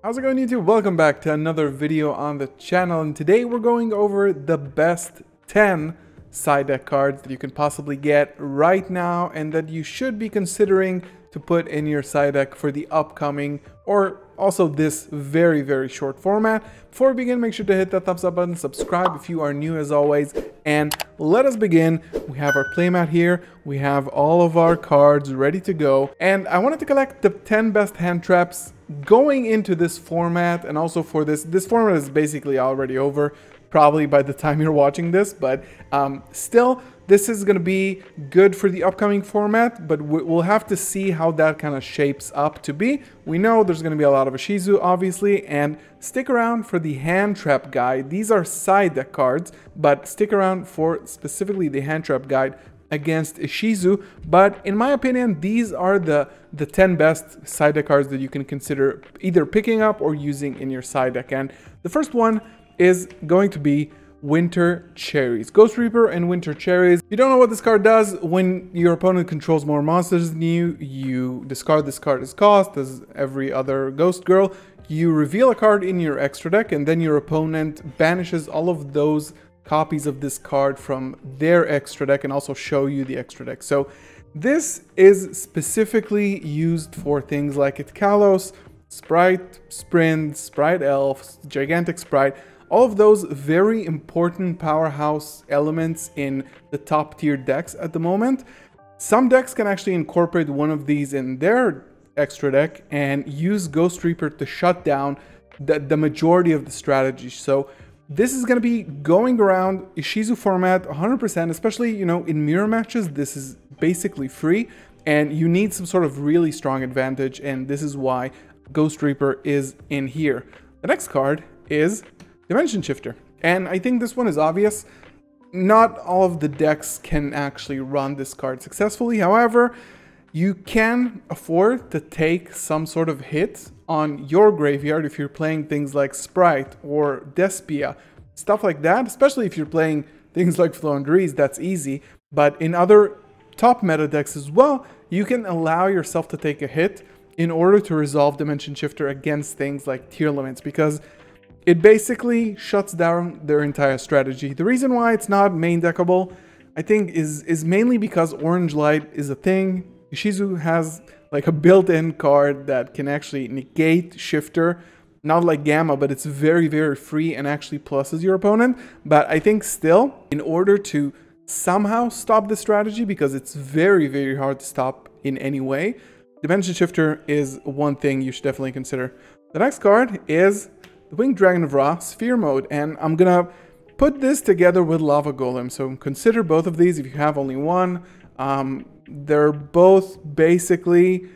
How's it going, YouTube? Welcome back to another video on the channel, and today we're going over the best 10 side deck cards that you can possibly get right now and that you should be considering to put in your side deck for the upcoming or also this very short format. Before we begin, make sure to hit that thumbs up button, subscribe if you are new as always, and let us begin. We have our playmat here, we have all of our cards ready to go, and I wanted to collect the 10 best hand traps going into this format. And also for this format is basically already over probably by the time you're watching this, but still this is going to be good for the upcoming format, but we'll have to see how that kind of shapes up to be. We know there's going to be a lot of Ishizu obviously, and stick around for the hand trap guide. These are side deck cards, but stick around for specifically the hand trap guide against Ishizu. But in my opinion, these are the 10 best side deck cards that you can consider either picking up or using in your side deck. And the first one is going to be Winter Cherries. Ghost Reaper and Winter Cherries. If you don't know what this card does, when your opponent controls more monsters than you, you discard this card as cost, as every other Ghost Girl. You reveal a card in your extra deck, and then your opponent banishes all of those copies of this card from their extra deck and also show you the extra deck. So this is specifically used for things like Itkalos, Sprite, Sprint, Sprite Elf, Gigantic Sprite, all of those very important powerhouse elements in the top tier decks at the moment. Some decks can actually incorporate one of these in their extra deck and use Ghost Reaper to shut down the majority of the strategy. So this is going to be going around Ishizu format 100%, especially, you know, in mirror matches. This is basically free and you need some sort of really strong advantage, and this is why Ghost Reaper is in here. The next card is Dimension Shifter, and I think this one is obvious. Not all of the decks can actually run this card successfully. However, you can afford to take some sort of hit on your graveyard if you're playing things like Sprite or Despia, stuff like that. Especially if you're playing things like Floowandereeze, that's easy. But in other top meta decks as well, you can allow yourself to take a hit in order to resolve Dimension Shifter against things like Tearlaments, because it basically shuts down their entire strategy. The reason why it's not main deckable, I think, is mainly because Orange Light is a thing. Ishizu has like a built-in card that can actually negate Shifter, not like Gamma, but it's very free and actually pluses your opponent. But I think still, in order to somehow stop the strategy, because it's very hard to stop in any way, Dimension Shifter is one thing you should definitely consider. The next card is the Winged Dragon of Ra, Sphere Mode, and I'm gonna put this together with Lava Golem. So consider both of these if you have only one. They're both basically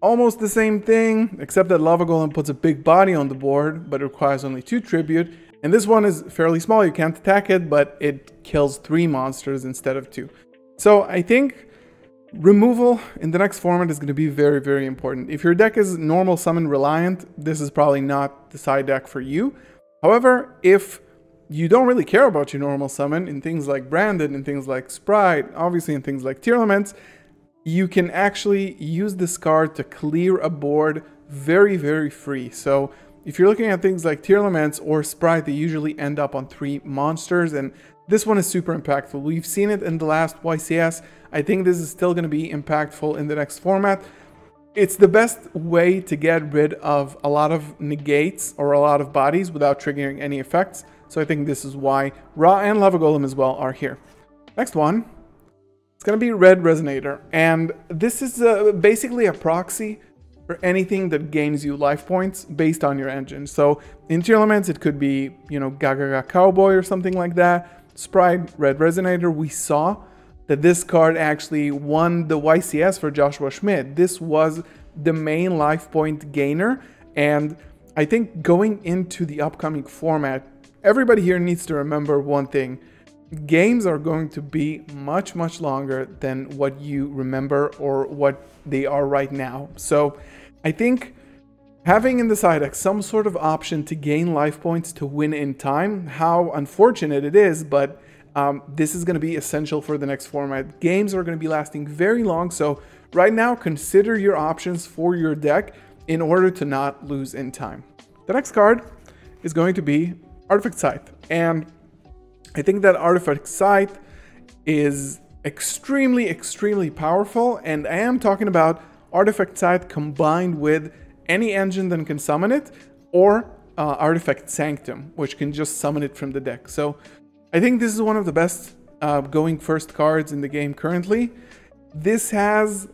almost the same thing, except that Lava Golem puts a big body on the board, but it requires only 2 tribute. And this one is fairly small, you can't attack it, but it kills 3 monsters instead of 2. So I think removal in the next format is going to be very important. If your deck is normal summon reliant, this is probably not the side deck for you. However, if you don't really care about your normal summon in things like Branded and things like Sprite, obviously in things like Tearlaments, you can actually use this card to clear a board very free. So if you're looking at things like Tearlaments or Sprite, they usually end up on 3 monsters, and this one is super impactful. We've seen it in the last YCS. I think this is still going to be impactful in the next format. It's the best way to get rid of a lot of negates or a lot of bodies without triggering any effects. So I think this is why Ra and Lava Golem as well are here. Next one, it's going to be Red Resonator. And this is basically a proxy for anything that gains you life points based on your engine. So in Tearlaments, it could be, you know, Gaga Cowboy or something like that. Sprite, Red Resonator, we saw that this card actually won the YCS for Joshua Schmidt. This was the main life point gainer, and I think going into the upcoming format, everybody here needs to remember one thing. Games are going to be much longer than what you remember or what they are right now. So I think having in the side deck some sort of option to gain life points to win in time, how unfortunate it is, but this is going to be essential for the next format. Games are going to be lasting very long, so right now consider your options for your deck in order to not lose in time. The next card is going to be Artifact Scythe. And I think that Artifact Scythe is extremely powerful, and I am talking about Artifact Scythe combined with any engine that can summon it, or Artifact Sanctum, which can just summon it from the deck. So I think this is one of the best going first cards in the game currently. This has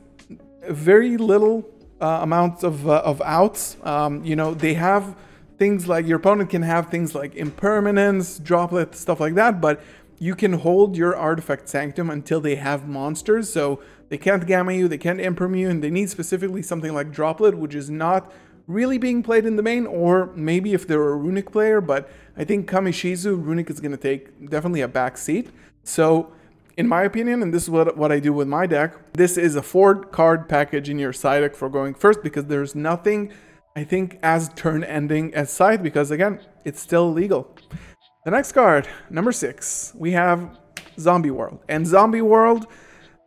very little amounts of outs. You know, they have things like, your opponent can have things like Impermanence, Droplet, stuff like that, but you can hold your Artifact Sanctum until they have monsters, so they can't Gamma you, they can't Imperm you, and they need specifically something like Droplet, which is not really being played in the main, or maybe if they're a Runic player, but I think Kamishizu, Runic is going to take definitely a back seat. So, in my opinion, and this is what I do with my deck, this is a 4-card package in your side deck for going first, because there's nothing, I think, as turn-ending as Scythe, because again, it's still legal. The next card, number 6, we have Zombie World. And Zombie World,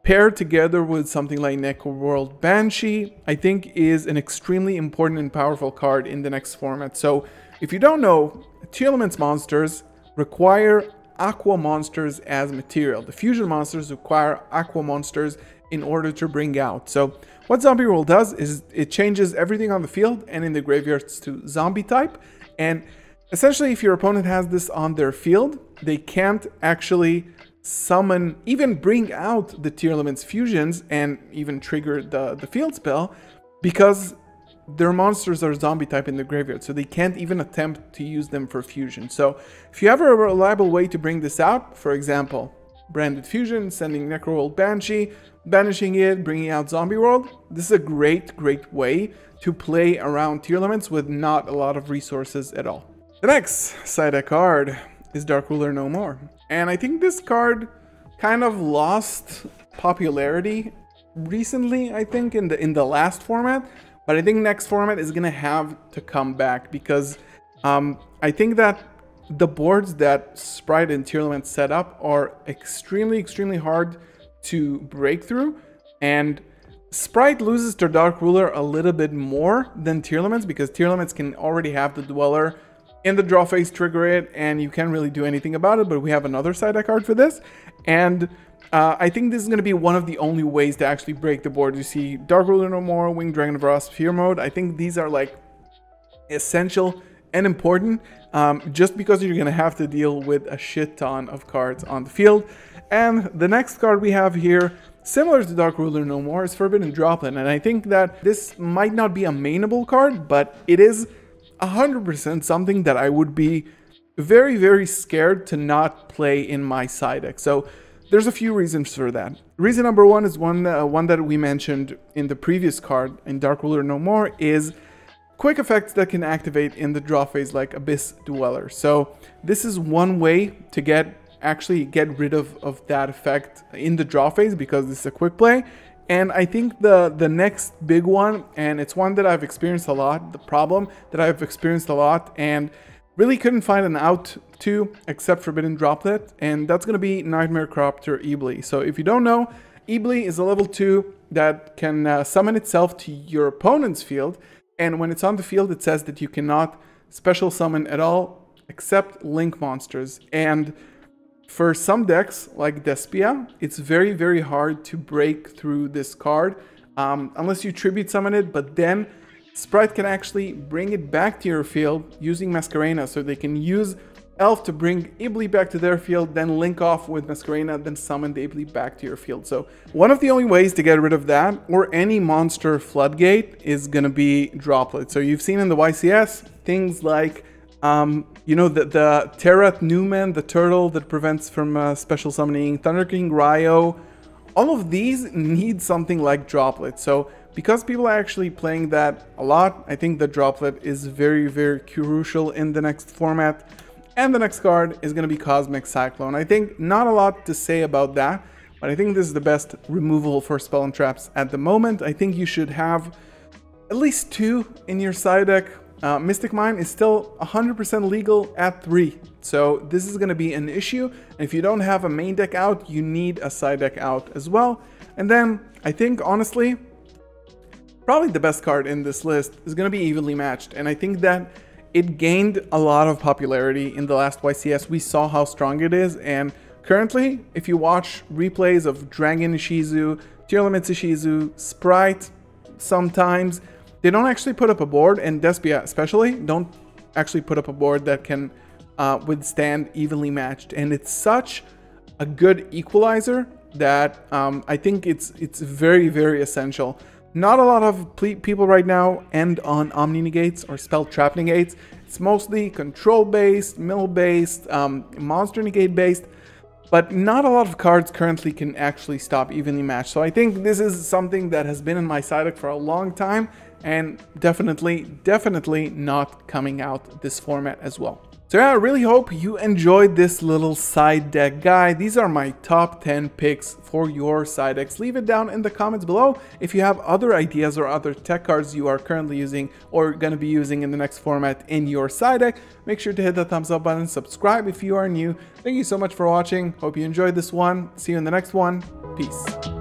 paired together with something like Necroworld Banshee, I think is an extremely important and powerful card in the next format. So, if you don't know, 2 Elements monsters require Aqua monsters as material. The fusion monsters require Aqua monsters in order to bring out. So, what Zombie World does is it changes everything on the field and in the graveyards to zombie type, and essentially, if your opponent has this on their field, they can't actually summon, even bring out the Tier Elements fusions and even trigger the field spell, because their monsters are zombie type in the graveyard, so they can't even attempt to use them for fusion. So if you have a reliable way to bring this out, for example, Branded Fusion, sending Necroworld Banshee, banishing it, bringing out Zombie World, this is a great way to play around Tier Elements with not a lot of resources at all. The next side deck card is Dark Ruler No More. And I think this card kind of lost popularity recently, I think, in the last format. But I think next format is going to have to come back, because I think that the boards that Sprite and Tier Elements set up are extremely hard to break through. And Sprite loses to Dark Ruler a little bit more than Tier Elements, because Tier Elements can already have the Dweller in the draw phase, trigger it, and you can't really do anything about it, but we have another side deck card for this. And I think this is going to be one of the only ways to actually break the board. You see Dark Ruler No More, Winged Dragon of Frost, Fear Mode. I think these are like essential and important, just because you're going to have to deal with a shit ton of cards on the field. And the next card we have here, similar to Dark Ruler No More, is Forbidden Droplet. And I think that this might not be a mainable card, but it is 100% something that I would be very scared to not play in my side deck. So there's a few reasons for that. Reason number one is one that we mentioned in the previous card in Dark Ruler No More, is quick effects that can activate in the draw phase, like Abyss Dweller. So this is one way to actually get rid of that effect in the draw phase, because this is a quick play. And I think the next big one, and it's one that I've experienced a lot, the problem that I've experienced a lot and really couldn't find an out to except Forbidden Droplet, and that's going to be Nightmare Cropter Ebly. So if you don't know, Ebly is a level 2 that can summon itself to your opponent's field, and when it's on the field it says that you cannot special summon at all except Link monsters. And for some decks like Despia, it's very hard to break through this card unless you tribute summon it, but then Sprite can actually bring it back to your field using Masquerena, so they can use Elf to bring Ebly back to their field, then link off with Masquerena, then summon the Ebly back to your field. So one of the only ways to get rid of that, or any monster floodgate, is going to be Droplet. So you've seen in the YCS things like you know, the Terrat Newman, the turtle that prevents from special summoning, Thunder King Ryo, all of these need something like Droplet. So because people are actually playing that a lot, I think the Droplet is very crucial in the next format. And the next card is going to be Cosmic Cyclone. I think not a lot to say about that, but I think this is the best removal for spell and traps at the moment. I think you should have at least 2 in your side deck. Mystic Mine is still 100% legal at 3, so this is going to be an issue. And if you don't have a main deck out, you need a side deck out as well. And then I think, honestly, probably the best card in this list is going to be Evenly Matched. And I think that it gained a lot of popularity in the last YCS. We saw how strong it is, and currently, if you watch replays of Dragon Ishizu, Tier Limit Ishizu, Sprite, sometimes they don't actually put up a board, and Despia especially don't actually put up a board that can withstand evenly matched. And it's such a good equalizer that I think it's very, very essential. Not a lot of people right now end on Omni Negates or Spell Trap Negates. It's mostly control based, mill based, monster negate based, but not a lot of cards currently can actually stop evenly matched. So I think this is something that has been in my side deck for a long time, and definitely not coming out this format as well. So yeah, I really hope you enjoyed this little side deck guide. These are my top 10 picks for your side decks. Leave it down in the comments below if you have other ideas or other tech cards you are currently using or going to be using in the next format in your side deck. Make sure to hit the thumbs up button, subscribe if you are new. Thank you so much for watching. Hope you enjoyed this one. See you in the next one. Peace.